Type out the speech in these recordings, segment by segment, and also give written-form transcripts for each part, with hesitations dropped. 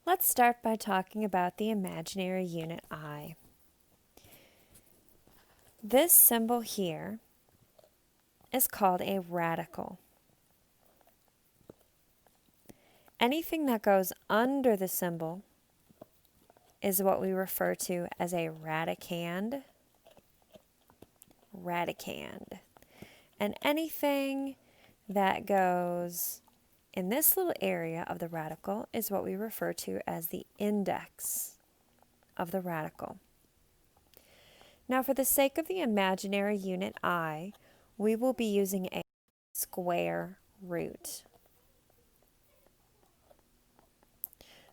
Let's start by talking about the imaginary unit I. This symbol here is called a radical. Anything that goes under the symbol is what we refer to as a radicand. And anything that goes in this little area of the radical is what we refer to as the index of the radical. Now, for the sake of the imaginary unit I, we will be using a square root.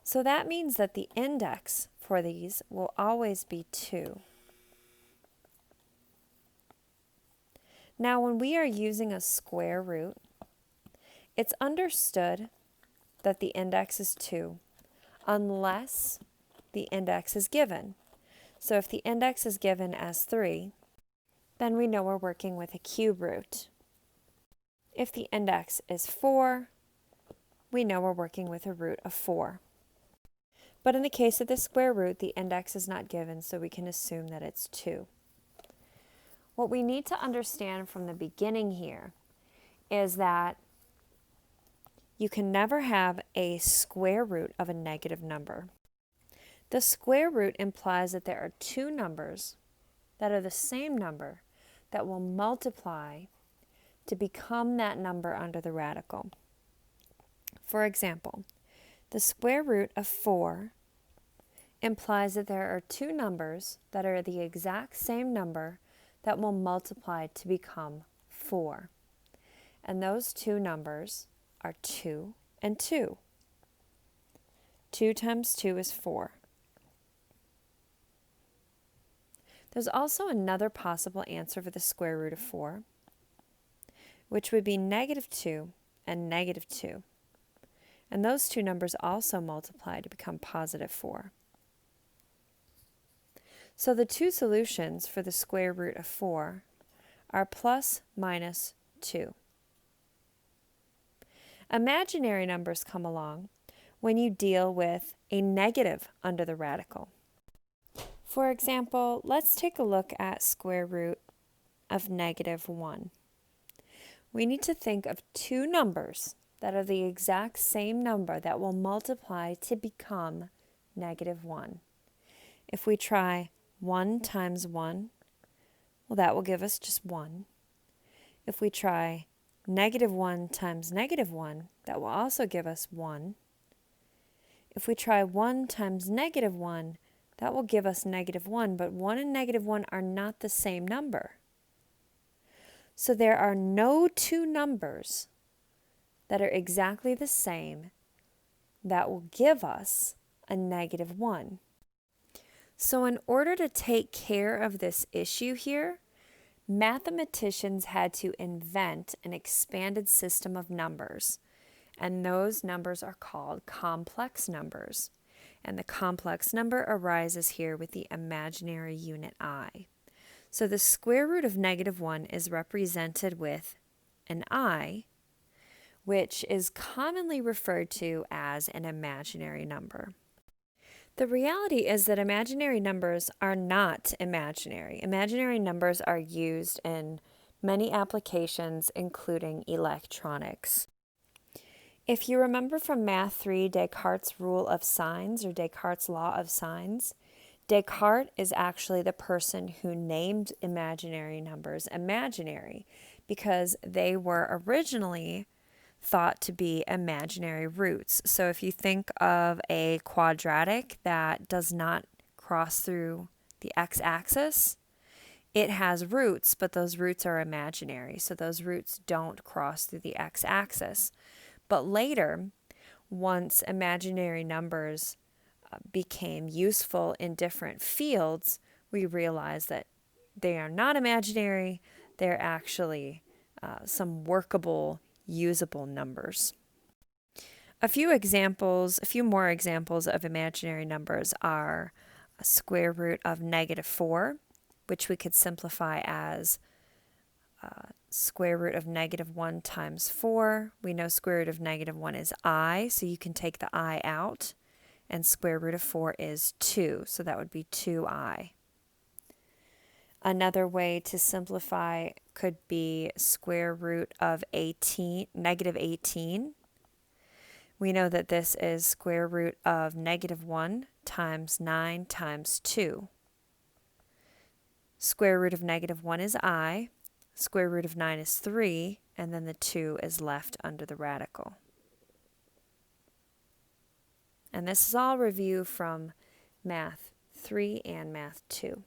So that means that the index for these will always be 2. Now, when we are using a square root, it's understood that the index is 2 unless the index is given. So if the index is given as 3, then we know we're working with a cube root. If the index is 4, we know we're working with a root of 4. But in the case of the square root, the index is not given, so we can assume that it's 2. What we need to understand from the beginning here is that you can never have a square root of a negative number. The square root implies that there are 2 numbers that are the same number that will multiply to become that number under the radical. For example, the square root of 4 implies that there are 2 numbers that are the exact same number that will multiply to become 4. And those 2 numbers are 2 and 2. 2 times 2 is 4. There's also another possible answer for the square root of 4, which would be -2 and -2. And those 2 numbers also multiply to become +4. So the 2 solutions for the square root of 4 are plus minus 2. Imaginary numbers come along when you deal with a negative under the radical. For example, let's take a look at square root of -1. We need to think of 2 numbers that are the exact same number that will multiply to become -1. If we try 1 times 1, well, that will give us just 1. If we try -1 times -1, that will also give us 1. If we try 1 times -1, that will give us -1, but 1 and -1 are not the same number. So there are no 2 numbers that are exactly the same that will give us a -1. So in order to take care of this issue here, mathematicians had to invent an expanded system of numbers, and those numbers are called complex numbers. And the complex number arises here with the imaginary unit I. So the square root of -1 is represented with an I, which is commonly referred to as an imaginary number. The reality is that imaginary numbers are not imaginary. Imaginary numbers are used in many applications, including electronics. If you remember from Math 3, Descartes' rule of signs or Descartes' law of signs, Descartes is actually the person who named imaginary numbers imaginary because they were originally thought to be imaginary roots. So if you think of a quadratic that does not cross through the x-axis, it has roots, but those roots are imaginary. So those roots don't cross through the x-axis. But later, once imaginary numbers became useful in different fields, we realized that they are not imaginary. They're actually some workable, usable numbers. A few more examples of imaginary numbers are a square root of -4, which we could simplify as square root of -1 times 4. We know square root of -1 is I, so you can take the I out, and square root of 4 is 2, so that would be 2i. Another way to simplify could be square root of negative 18. We know that this is square root of negative 1 times 9 times 2. Square root of negative 1 is I, square root of 9 is 3, and then the 2 is left under the radical. And this is all review from Math 3 and Math 2.